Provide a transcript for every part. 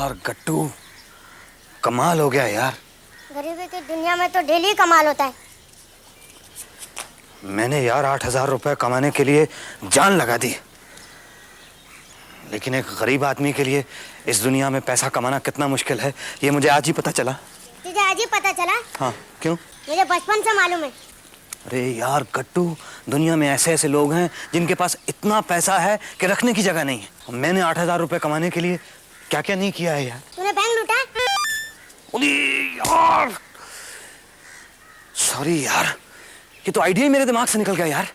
यार गट्टू, कमाल हो गया यार। गरीबी की दुनिया में तो डेली कमाल होता है। मैंने यार 8,000 रुपए कमाने के लिए जान लगा दी, लेकिन एक गरीब आदमी के लिए इस दुनिया में पैसा कमाना कितना मुश्किल है ये मुझे आज ही पता चला। तुझे आज ही पता चला? हाँ, क्यों? मुझे बचपन से मालूम है। अरे यार गट्टू, दुनिया में ऐसे ऐसे लोग हैं जिनके पास इतना पैसा है कि रखने की जगह नहीं है। मैंने 8,000 रुपए कमाने के लिए क्या क्या नहीं किया है यार। तूने बैंक लूटा? अरे यार सॉरी यार, ये तो आइडिया ही मेरे दिमाग से निकल गया यार।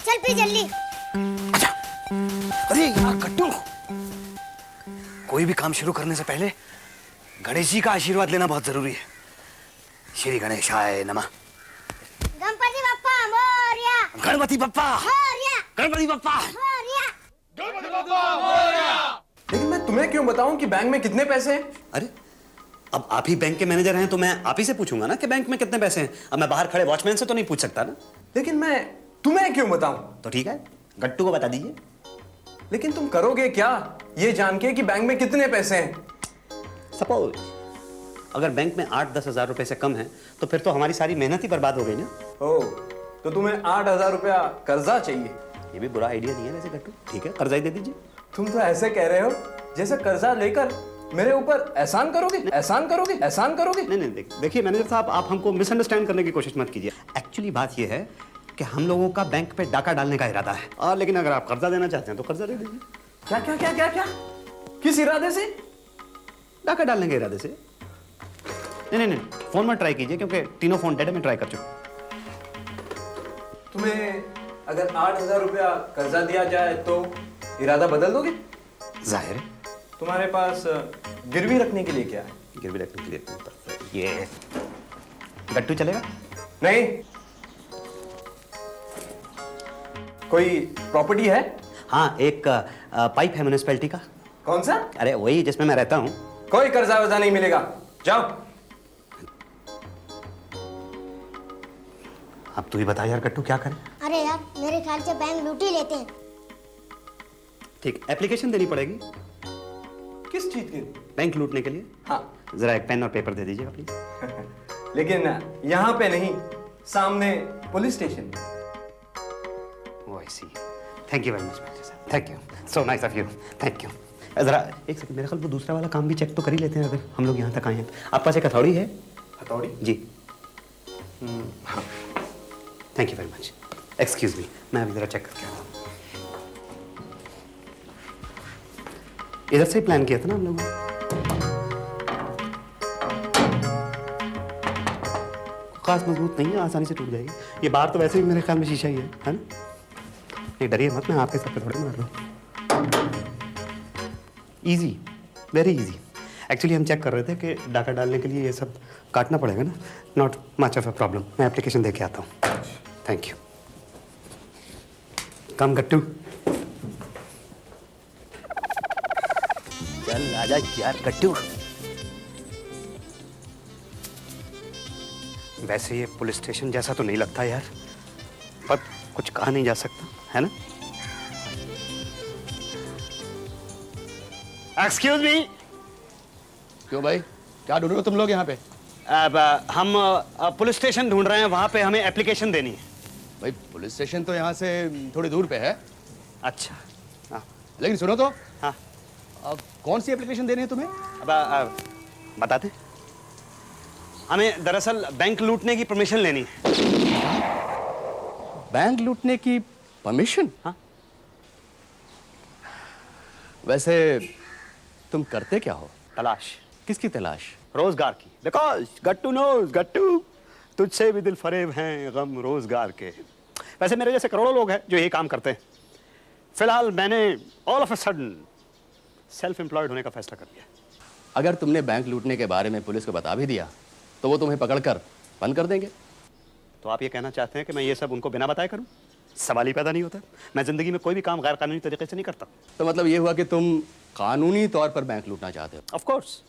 चल फिर जल्दी। अच्छा, अरे यार गट्टू, कोई भी काम शुरू करने से पहले गणेश जी का आशीर्वाद लेना बहुत जरूरी है। श्री गणेशाय नमः। गणपति बप्पा मोरया। गणपति बप्पा मोरया। गणपति बप्पा मोरया। गणपति बप्पा मोरया। लेकिन मैं तुम्हें क्यों बताऊं कि बैंक में कितने पैसे हैं? अरे अब आप ही बैंक के मैनेजर हैं तो मैं आप ही से पूछूंगा ना कि बैंक में कितने पैसे हैं। अब मैं बाहर खड़े वॉचमैन से तो नहीं पूछ सकता ना। लेकिन मैं तुम्हें क्यों बताऊं? तो ठीक है, गट्टू को बता दीजिए। लेकिन तुम करोगे क्या ये जान के कि बैंक में कितने पैसे हैं? सपोज अगर बैंक में 8-10 हजार रुपए से कम है तो फिर तो हमारी सारी मेहनत ही बर्बाद हो गई ना। ओह, तो तुम्हें 8,000 रुपया कर्जा चाहिए? ये भी बुरा आइडिया नहीं है वैसे गट्टू। ठीक है, कर्जा ही दे दीजिए। तुम तो ऐसे कह रहे हो जैसे कर्जा लेकर मेरे ऊपर एहसान करोगे, एहसान करोगे, एहसान करोगे। नहीं नहीं, देखिए मैनेजर साहब, आप हमको मिसअंडरस्टैंड करने की कोशिश मत कीजिए। एक्चुअली बात ये है कि हम लोगों का बैंक पे डाका डालने का इरादा है। और लेकिन अगर आप कर्जा देना चाहते हैं तो कर्जा दे दीजिए। क्या क्या क्या क्या क्या? किस इरादे से? डाका डालने के इरादे से। नहीं नहीं नहीं, फोन में ट्राई कीजिए क्योंकि तीनों फोन डेड में ट्राई कर चुका। तुम्हें अगर 8,000 रुपया कर्जा दिया जाए तो इरादा बदल दोगे? जाहिर है। तुम्हारे पास गिरवी रखने के लिए क्या है? गिरवी रखने के लिए ये गट्टू चलेगा? नहीं। कोई प्रॉपर्टी है? हाँ, एक पाइप है म्यूनिसिपैलिटी का। कौन सा? अरे वही जिसमें मैं रहता हूँ। कोई कर्जा वर्जा नहीं मिलेगा, जाओ। अब तू ही बता यार गट्टू, क्या करें? अरे यार, मेरे ख्याल से बैंक लूट ही लेते हैं। ठीक, एप्लीकेशन देनी पड़ेगी किस चीज की? बैंक लूटने के लिए। हाँ। जरा एक पेन और पेपर दे दीजिएगा प्लीज। लेकिन यहाँ पे नहीं, सामने police station. Oh, I see. Thank you very much, manager sir. Thank you. So nice of you. Thank you. जरा एक सेकंड, मेरे ख्याल वो दूसरा वाला काम भी चेक तो कर ही लेते हैं अगर हम लोग यहाँ तक आए हैं। आपके पास एक हथौड़ी है? हथौड़ी? जी। हाँ। Thank you very much. Excuse me, मैं अभी जरा चेक करके आता हूँ। इधर से ही प्लान किया था ना हम लोगों ने। खास मजबूत नहीं है, आसानी से टूट जाएगी। ये बाहर तो वैसे भी मेरे ख्याल में शीशा ही है ना? नहीं डरिए मत, मैं आपके सर पे थोड़े मार रहा हूँ। Easy, very easy. एक्चुअली हम चेक कर रहे थे कि डाका डालने के लिए ये सब काटना पड़ेगा ना। Not much of a problem. मैं एप्लीकेशन दे के आता हूँ। Thank you. कम गट्टू, चल आजा यार गट्टू। वैसे ये पुलिस स्टेशन जैसा तो नहीं लगता यार, पर कुछ कहा नहीं जा सकता है ना। Excuse me. क्यों भाई, क्या ढूंढ रहे हो तुम लोग यहाँ पे? अब हम पुलिस स्टेशन ढूंढ रहे हैं, वहां पे हमें एप्लीकेशन देनी है। भाई पुलिस स्टेशन तो यहाँ से थोड़ी दूर पे है। अच्छा, हाँ लेकिन सुनो तो, हाँ। अब कौन सी एप्लीकेशन देनी है तुम्हें? अब बताते। हमें दरअसल बैंक लूटने की परमिशन लेनी है। बैंक लूटने की परमिशन? हाँ। वैसे तुम करते क्या हो? तलाश। किसकी तलाश? रोजगार की। बिकॉज गट्टू नोज गट्टू, तुझसे भी दिल फरेब हैं गम रोजगार के। वैसे मेरे जैसे करोड़ों लोग हैं जो यही काम करते हैं। फिलहाल मैंने all of a sudden self employed होने का फैसला कर लिया। अगर तुमने बैंक लूटने के बारे में पुलिस को बता भी दिया तो वो तुम्हें पकड़कर बंद कर देंगे। तो आप ये कहना चाहते हैं कि मैं ये सब उनको बिना बताए करूं? सवाल ही पैदा नहीं होता। मैं जिंदगी में कोई भी काम गैर कानूनी तरीके से नहीं करता। तो मतलब ये हुआ कि तुम कानूनी तौर पर बैंक लूटना चाहते हो? Of course.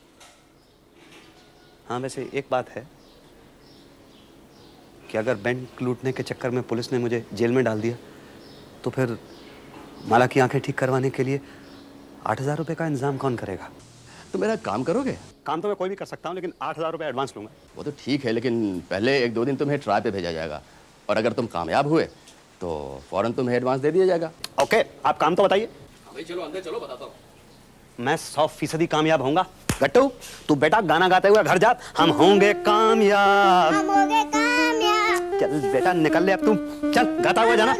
हाँ, वैसे एक बात है कि अगर बैंक लूटने के चक्कर में पुलिस ने मुझे जेल में डाल दिया तो फिर माला की आंखें ठीक करवाने के लिए 8,000 रुपए का इंतजाम कौन करेगा? तो मेरा काम करोगे? काम तो मैं कोई भी कर सकता हूँ, लेकिन 8,000 रुपये एडवांस लूंगा। वो तो ठीक है, लेकिन पहले 1-2 दिन तुम्हें ट्राई पे भेजा जाएगा, और अगर तुम कामयाब हुए तो फौरन तुम्हें एडवांस दे दिया जाएगा। ओके, आप काम तो बताइए। भाई चलो अंदर चलो, बताता हूँ। मैं 100% कामयाब होऊंगा। गट्टू, तू बेटा गाना गाते हुए घर जा। हम होंगे कामयाब। हम हो गए कामयाब। चल बेटा निकल ले अब तू, चल गाता हुआ जाना।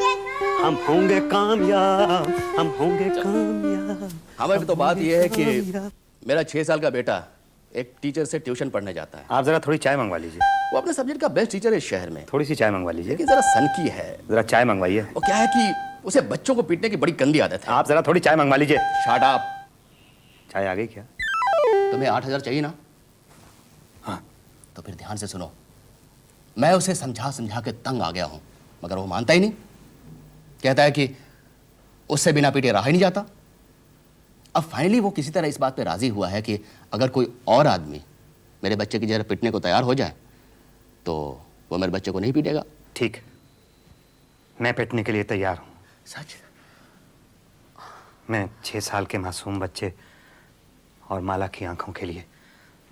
हम होंगे कामयाब, हम होंगे कामयाब। हाँ भाई, तो बात यह है कि मेरा 6 साल का बेटा एक टीचर से ट्यूशन पढ़ने जाता है। आप जरा थोड़ी चाय मंगवा लीजिए। वो अपने सब्जेक्ट का बेस्ट टीचर है इस शहर में, थोड़ी सी चाय मंगवा लीजिए। लेकिन जरा सनकी है। जरा चाय मंगवाइए। वो क्या है कि उसे बच्चों को पीटने की बड़ी गंदी आदत है। आप जरा थोड़ी चाय मंगवा लीजिए। Shut up. चाय आ गई क्या? तुम्हें 8,000 चाहिए ना? हाँ, तो फिर ध्यान से सुनो। मैं उसे समझा समझा के तंग आ गया हूं, मगर वो मानता ही नहीं। कहता है कि उससे बिना पीटे रहा ही नहीं जाता। अब फाइनली वो किसी तरह इस बात पे राजी हुआ है कि अगर कोई और आदमी मेरे बच्चे की जगह पीटने को तैयार हो जाए तो वो मेरे बच्चे को नहीं पीटेगा। ठीक, मैं पिटने के लिए तैयार हूँ। सच? मैं 6 साल के मासूम बच्चे और माला की आंखों के लिए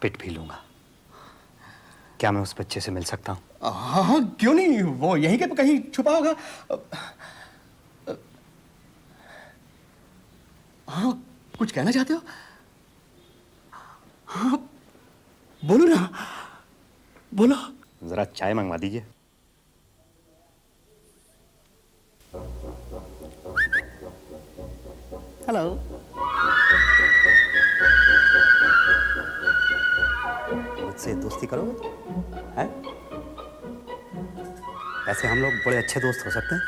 पिट भी लूंगा। क्या मैं उस बच्चे से मिल सकता हूँ? हाँ हाँ, क्यों नहीं, वो यहीं के कहीं छुपा होगा। हाँ, कुछ कहना चाहते हो? हाँ बोलो ना, बोलो। जरा चाय मंगवा दीजिए। हेलो। मुझसे दोस्ती करोगे? हैं? ऐसे हम लोग बड़े अच्छे दोस्त हो सकते हैं।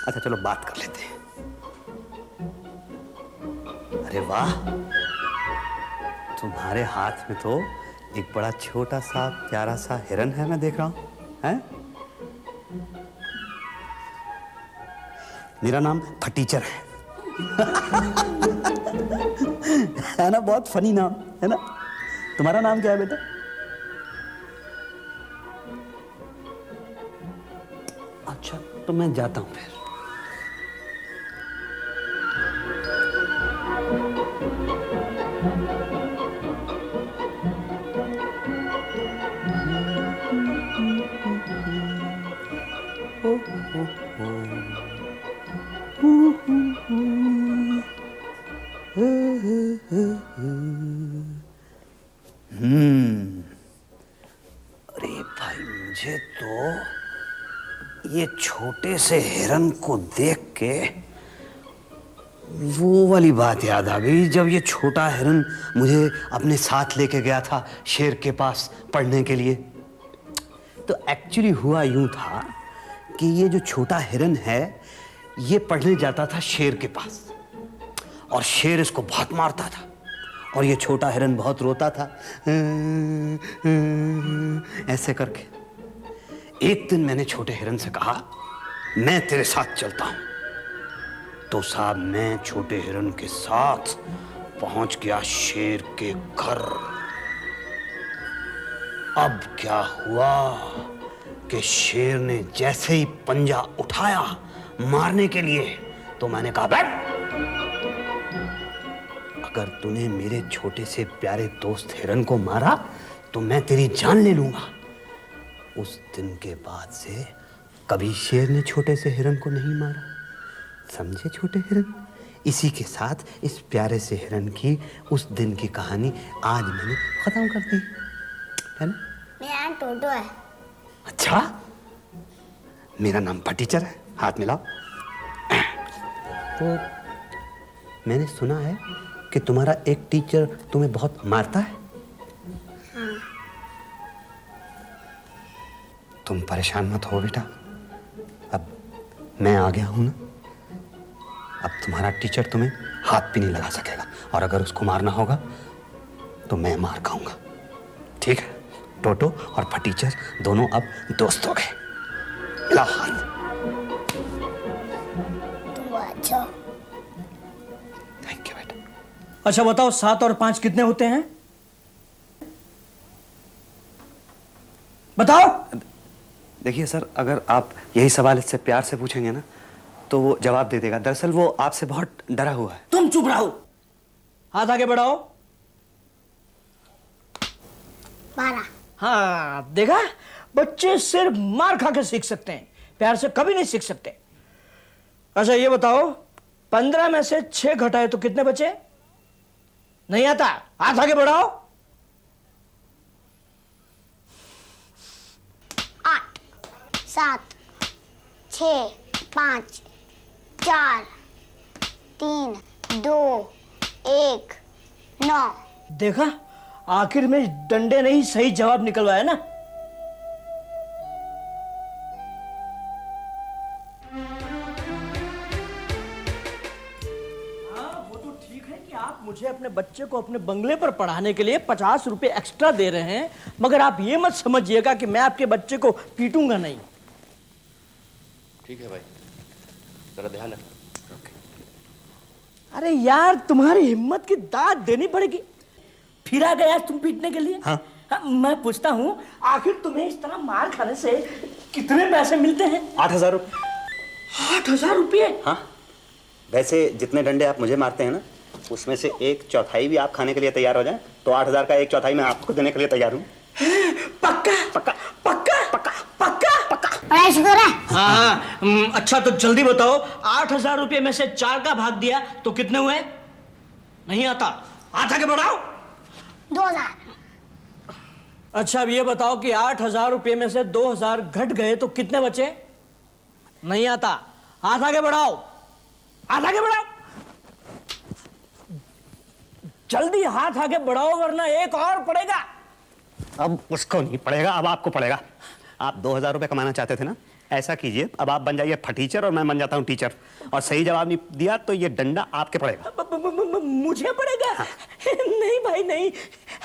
अच्छा चलो बात कर लेते हैं। अरे वाह, तुम्हारे हाथ में तो एक बड़ा छोटा सा प्यारा सा हिरन है, मैं देख रहा हूं। हैं? मेरा नाम फटीचर है। है ना, बहुत फनी नाम है ना। तुम्हारा नाम क्या है बेटा? अच्छा, तो मैं जाता हूं फिर। अरे भाई, मुझे तो ये छोटे से हिरन को देख के वो वाली बात याद आ गई, जब ये छोटा हिरन मुझे अपने साथ लेके गया था शेर के पास पढ़ने के लिए। तो एक्चुअली हुआ यूं था कि ये जो छोटा हिरन है ये पढ़ने जाता था शेर के पास, और शेर इसको बहुत मारता था, और ये छोटा हिरन बहुत रोता था ऐसे करके। एक दिन मैंने छोटे हिरन से कहा, मैं तेरे साथ चलता हूं। तो साहब, मैं छोटे हिरन के साथ पहुंच गया शेर के घर। अब क्या हुआ कि शेर ने जैसे ही पंजा उठाया मारने के लिए, तो मैंने कहा, बैठ। अगर तूने मेरे छोटे से प्यारे दोस्त हिरन को मारा तो मैं तेरी जान ले लूंगा। उस दिन के बाद से कभी शेर ने छोटे से हिरन को नहीं मारा। समझे छोटे हिरन? इसी के साथ इस प्यारे से हिरन की उस दिन की कहानी आज मैंने खत्म कर दी, है ना? मेरा नाम टोटो है। अच्छा, मेरा नाम फटीचर है। हाथ मिलाओ। तो मैंने सुना है कि तुम्हारा एक टीचर तुम्हें बहुत मारता है। हाँ। तुम परेशान मत हो बेटा, अब मैं आ गया हूं ना। अब तुम्हारा टीचर तुम्हें हाथ भी नहीं लगा सकेगा, और अगर उसको मारना होगा तो मैं मार खाऊंगा। ठीक है? टोटो और फटीचर दोनों अब दोस्त हो गए। मिलाओ हाथ। तुम बहुत अच्छा हो। थैंक यू बेटा। अच्छा बताओ, 7 और 5 कितने होते हैं? बताओ। देखिए सर, अगर आप यही सवाल इससे प्यार से पूछेंगे ना तो वो जवाब दे देगा। दरअसल वो आपसे बहुत डरा हुआ है। तुम चुप रहो, हाथ आगे बढ़ाओ। 12। हाँ देखा, बच्चे सिर्फ मार खा के सीख सकते हैं, प्यार से कभी नहीं सीख सकते। अच्छा ये बताओ, 15 में से 6 घटाए तो कितने बचे? नहीं आता, हाथ आगे बढ़ाओ। 8 7 6 5 4 3 2 1 9। देखा, आखिर में डंडे ने ही सही जवाब निकलवाया ना। हाँ, वो तो ठीक है कि आप मुझे अपने बच्चे को अपने बंगले पर पढ़ाने के लिए 50 रुपए एक्स्ट्रा दे रहे हैं, मगर आप ये मत समझिएगा कि मैं आपके बच्चे को पीटूंगा नहीं। ठीक है भाई, जरा ध्यान रख। अरे यार, तुम्हारी हिम्मत की दाद देनी पड़ेगी। फिर आ गया तुम पीटने के लिए? हाँ। मैं पूछता हूँ, आखिर तुम्हें इस तरह मार खाने से कितने पैसे मिलते हैं? 8,000 रुपये। 8,000 रुपये? हाँ, वैसे जितने डंडे आप मुझे मारते हैं ना, उसमें से 1/4 भी आप खाने के लिए तैयार हो जाएं तो 8,000 का 1/4 मैं आपको देने के लिए तैयार हूँ। पक्का? पक्का। पक्का? पक्का? पक्का? पक्का? बड़ा शुक्र है। हाँ, अच्छा तो जल्दी बताओ, 8,000 रुपये में से 4 का भाग दिया तो कितने हुए? नहीं आता, हाथ आगे बढ़ाओ। 2000। अच्छा अब ये बताओ कि 8,000 रुपये में से 2,000 घट गए तो कितने बचे? नहीं आता, हाथ आगे बढ़ाओ, हाथ आगे बढ़ाओ, जल्दी हाथ आगे बढ़ाओ वरना एक और पड़ेगा। अब उसको नहीं पड़ेगा, अब आपको पड़ेगा। आप 2,000 रुपये कमाना चाहते थे ना, ऐसा कीजिए, अब आप बन जाइए फटीचर और मैं बन जाता हूँ टीचर, और सही जवाब नहीं दिया तो ये डंडा आपके पड़ेगा। मुझे पड़ेगा? हाँ। नहीं भाई नहीं,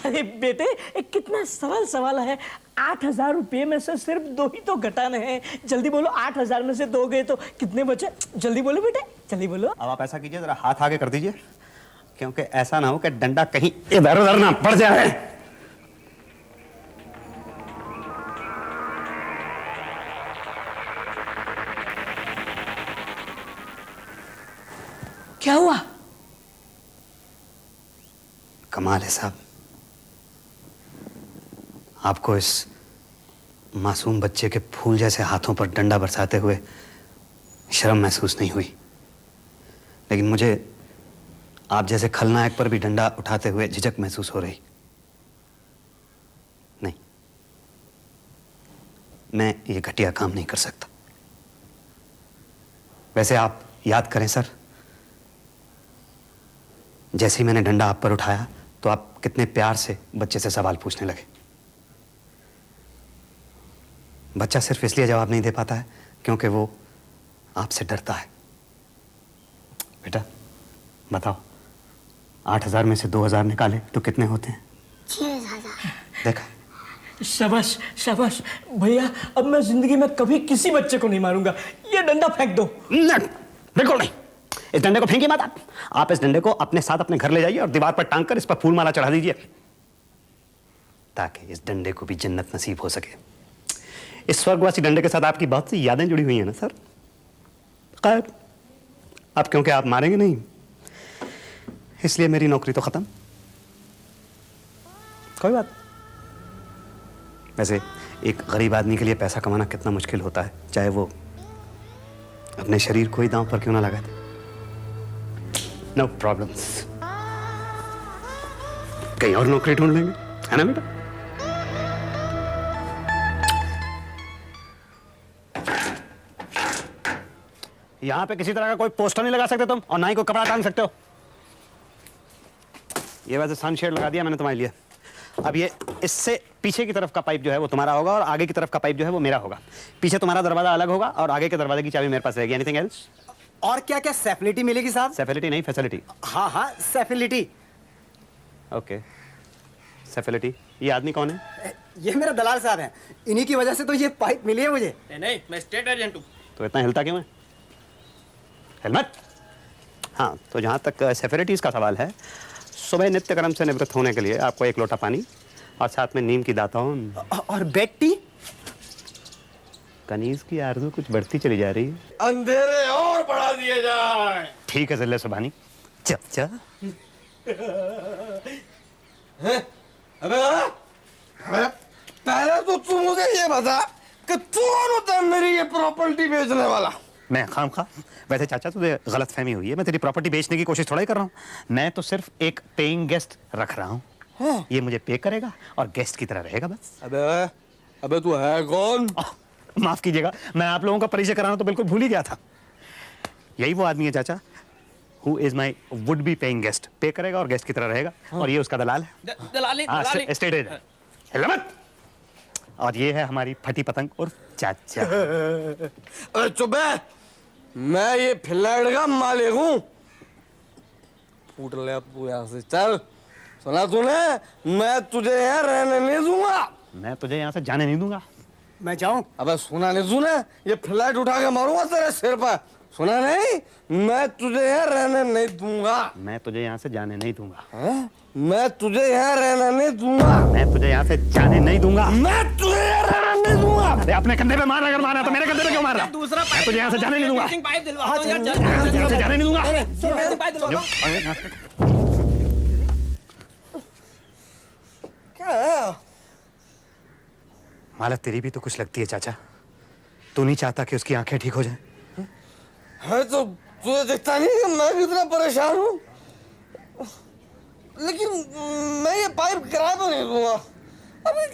अरे बेटे कितना सरल सवाल है। 8,000 रुपये में से सिर्फ 2 ही तो घटाने हैं। जल्दी बोलो, 8,000 में से 2 गए तो कितने बचे? जल्दी बोलो बेटे, जल्दी बोलो। अब आप ऐसा कीजिए, जरा हाथ आगे कर दीजिए, क्योंकि ऐसा ना हो कि डंडा कहीं इधर उधर ना पड़ जाए। क्या हुआ? कमाल है साहब, आपको इस मासूम बच्चे के फूल जैसे हाथों पर डंडा बरसाते हुए शर्म महसूस नहीं हुई, लेकिन मुझे आप जैसे खलनायक पर भी डंडा उठाते हुए झिझक महसूस हो रही। नहीं, मैं ये घटिया काम नहीं कर सकता। वैसे आप याद करें सर, जैसे ही मैंने डंडा आप पर उठाया तो आप कितने प्यार से बच्चे से सवाल पूछने लगे। बच्चा सिर्फ इसलिए जवाब नहीं दे पाता है क्योंकि वो आपसे डरता है। बेटा बताओ, 8,000 में से 2,000 निकाले तो कितने होते हैं? 6,000। देखा, शाबाश शाबाश भैया, अब मैं जिंदगी में कभी किसी बच्चे को नहीं मारूंगा। ये डंडा फेंक दो। नहीं, बिल्कुल नहीं, इस डंडे को फेंकिए मत। आप इस डंडे को अपने साथ अपने घर ले जाइए और दीवार पर टांग कर इस पर फूल माला चढ़ा दीजिए, ताकि इस डंडे को भी जन्नत नसीब हो सके। इस स्वर्गवासी डंडे के साथ आपकी बहुत सी यादें जुड़ी हुई हैं ना सर। खैर, अब क्योंकि आप मारेंगे नहीं, इसलिए मेरी नौकरी तो खत्म। कोई बात। वैसे एक गरीब आदमी के लिए पैसा कमाना कितना मुश्किल होता है, चाहे वो अपने शरीर को ही दांव पर क्यों ना लगा दे। नो प्रॉब्लम्स, कहीं और नौकरी ढूंढ लेंगे, है ना बेटा? यहां पे किसी तरह का कोई पोस्टर नहीं लगा सकते तुम, और ना ही कोई कपड़ा टांग सकते हो। ये वैसे सनशेड लगा दिया मैंने तुम्हारे लिए। अब ये इससे पीछे की तरफ का पाइप जो है वो तुम्हारा होगा और आगे की तरफ का पाइप जो है वो मेरा होगा। पीछे तुम्हारा दरवाजा अलग होगा और आगे के दरवाजे की चाबी मेरे पास रहेगी। Anything else? और क्या क्या फैसिलिटी मिलेगी साहब? फैसिलिटी नहीं, फैसिलिटी। हाँ हाँ, फैसिलिटी। Okay, facility. ये आदमी कौन है? ये मेरा दलाल साहब हैं, इन्हीं की वजह से तो ये पाइप मिली है मुझे। नहीं, मैं स्टेट एजेंट हूँ। तो इतना हिलता क्यों है? हेलमेट। हाँ, तो जहाँ तक सेफ्रिटीज़ का सवाल है, सुबह नित्य कर्म से निवृत्त होने के लिए आपको 1 लोटा पानी और साथ में नीम की दातून और बेड टी। कनीज की आरज़ू कुछ बढ़ती चली जा रही है। अंधेरे और बढ़ा दिए जाए। ठीक है जिले सुभानी, चप चप। अबे पहले तो तू मुझे ये बता कि तू कौन होता है मेरी ये प्रॉपर्टी बेचने वाला? मैं खामखा वैसे चाचा तुझे गलत फहमी हुई है, मैं तेरी प्रॉपर्टी बेचने की कोशिश थोड़ा ही कर रहा हूँ। मैं तो सिर्फ एक पेइंग गेस्ट रख रहा हूँ। ये मुझे पे करेगा और गेस्ट की तरह रहेगा बस। अबे तू है कौन? माफ कीजिएगा, मैं आप लोगों का परिचय कराना तो बिल्कुल भूल ही गया था। यही वो आदमी है चाचा, who is my would be paying guest. पे करेगा और गेस्ट की तरह रहेगा। और ये उसका दलाल है, दलाली एस्टेट एजेंट। हिल मत। और ये है हमारी फटी पतंग और चाचा। अरे चुप है, मैं ये फ्लैट का मालिक हूँ। फूट ले तू यहाँ से, चल। सुना तूने, मैं तुझे यहाँ रहने नहीं दूंगा। मैं तुझे यहाँ से जाने नहीं दूंगा। मैं जाऊं? अबे सुना नहीं तूने, ये फ्लैट उठा के मारूंगा तेरे सिर पर। सुना नहीं, मैं तुझे यहाँ रहने नहीं दूंगा। मैं तुझे यहाँ से जाने नहीं दूंगा। मैं तुझे यहाँ रहने नहीं दूंगा। मैं तुझे यहाँ से जाने नहीं दूंगा। मैं तुझे यहाँ रहने नहीं दूंगा। अरे अपने कंधे पे मार, अगर मारा तो मेरे कंधे पे क्यों मार रहा? दूसरा मैं तुझे यहाँ से जाने नहीं दूंगा। पाइप दिलवा दो यार, यहाँ से जाने नहीं दूंगा। पाइप दिलवा दो। क्या है? हालत तेरी भी तो कुछ लगती है चाचा। तू नहीं चाहता कि उसकी आंखें ठीक हो जाएं? है तो तुझे दिखता नहीं कि मैं कितना परेशान हूँ? लेकिन मैं ये पाइप किराए पर नहीं दूंगा। अबे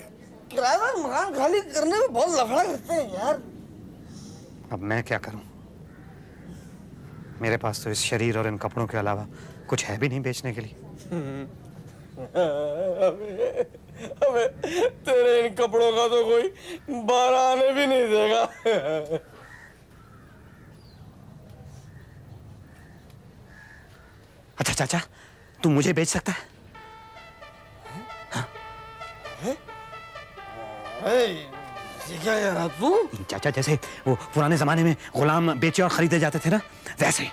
किराएदार मकान खाली करने में बहुत लफड़ा करते हैं यार। अब मैं क्या करूं? मेरे पास तो इस शरीर और इन कपड़ों के अलावा कुछ है भी नहीं बेचने के लिए। अबे तेरे इन कपड़ों का तो कोई बाहर आने भी नहीं देगा। अच्छा चाचा, तू मुझे बेच सकता है? ये क्या कह रहा तू? चाचा जैसे वो पुराने जमाने में गुलाम बेचे और खरीदे जाते थे ना, वैसे ही।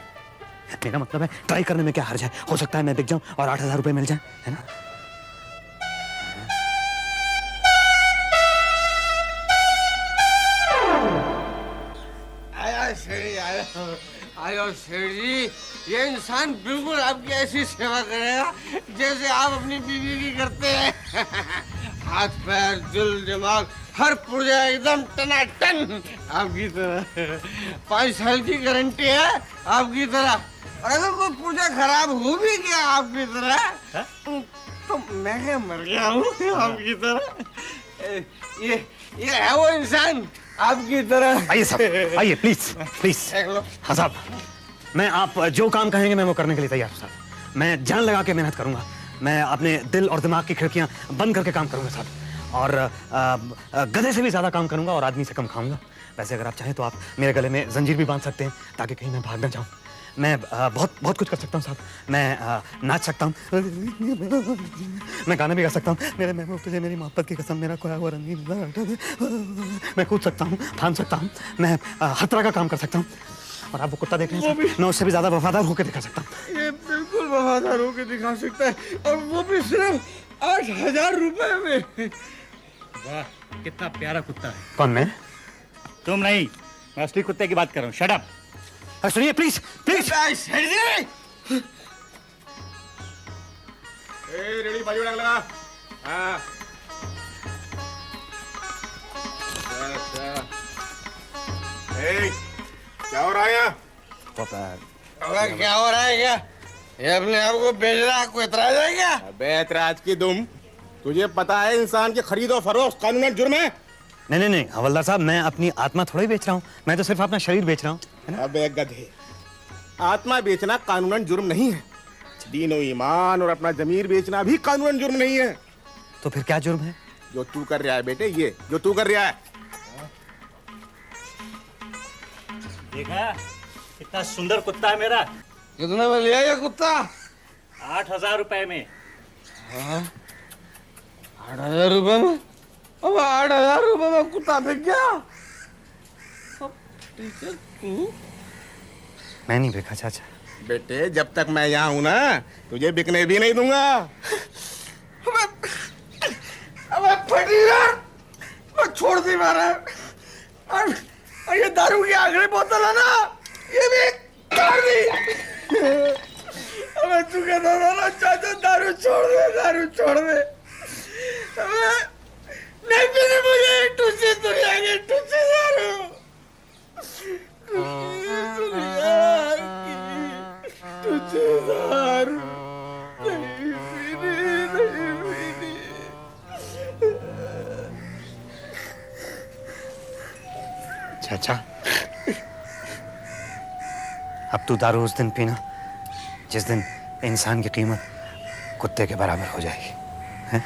मेरा मतलब है ट्राई करने में क्या हर्ज है? हो सकता है मैं बिक जाऊं और 8,000 रुपए मिल जाए, है ना? आयो शेर जी, ये इंसान बिल्कुल आपकी ऐसी सेवा करेगा जैसे आप अपनी बीवी की करते हैं। हाथ पैर दिल दिमाग हर पुर्जा एकदम टनाटन आपकी तरह। 5 साल की गारंटी है आपकी तरह। और अगर कोई पुर्जा खराब हो भी गया आपकी तरह तो मैं क्या मर गया हूँ आपकी तरह। ये है वो इंसान आपकी तरह। आइए साहब, आइए प्लीज प्लीज। हाँ साहब, मैं आप जो काम कहेंगे मैं वो करने के लिए तैयार हूँ साहब। मैं जान लगा के मेहनत करूंगा। मैं अपने दिल और दिमाग की खिड़कियां बंद करके काम करूंगा साहब। और गधे से भी ज्यादा काम करूंगा और आदमी से कम खाऊंगा। वैसे अगर आप चाहें तो आप मेरे गले में जंजीर भी बांध सकते हैं ताकि कहीं मैं भाग ना जाऊं। मैं बहुत बहुत कुछ कर सकता हूँ साहब। मैं नाच सकता हूँ, मैं गाना भी गा सकता हूँ। मेरे महबूब तुझे मेरी मोहब्बत की कसम, मेरा खोया हुआ रंगीन। मैं कूद सकता हूँ, फान सकता हूँ, मैं हर तरह का काम कर सकता हूँ। और आप वो कुत्ता देख रहे हैं, मैं उससे भी ज्यादा वफादार होकर दिखा सकता हूँ। ये बिल्कुल वफादार होकर दिखा सकता है, और वो भी सिर्फ 8,000 रुपए में। वाह, कितना प्यारा कुत्ता है। कौन मैं? तुम नहीं, मैं असली कुत्ते की बात कर रहा हूँ। Shut up. सुनिए प्लीज प्लीज। रेडी बाजू लगा। हाँ। क्या हो रहा है यहाँ? क्या हो रहा है क्या? ये अपने आप को बेच रहा है, कोई एतराज है क्या? अबे एतराज की दुम, तुझे पता है इंसान की खरीद और फरोख्त कानूनन जुर्म है? नहीं हवलदार साहब, मैं अपनी आत्मा थोड़ी बेच रहा हूँ, मैं तो सिर्फ अपना शरीर बेच रहा हूँ। अबे गधे, आत्मा बेचना कानूनन जुर्म नहीं है। दीन और ईमान और अपना जमीर बेचना भी कानूनन जुर्म नहीं है। तो फिर क्या जुर्म है? जो तू कर रहा है बेटे, ये जो तू कर रहा है। देखा कितना सुंदर कुत्ता है मेरा। कितने में लिया ये कुत्ता? 8,000 रुपए में। 8,000 रुपए में? अब 8,000 रुपए में कुत्ता बिक गया? मैं नहीं बेचा चाचा। बेटे जब तक मैं यहाँ हूं ना, तुझे बिकने भी नहीं दूंगा। अबे फटी ना, मैं छोड़ दी मारा। और ये दारू की आखिरी बोतल है ना, ये भी काट दी। अबे तू कहता था ना चाचा दारू छोड़ दे, दारू छोड़ दे। अबे नहीं पीनी मुझे टूसी दुनिया की टूसी दारू टूसी दारू नहीं पीनी चाचा अब तू दारू उस दिन पीना जिस दिन इंसान की कीमत कुत्ते के बराबर हो जाएगी, हैं?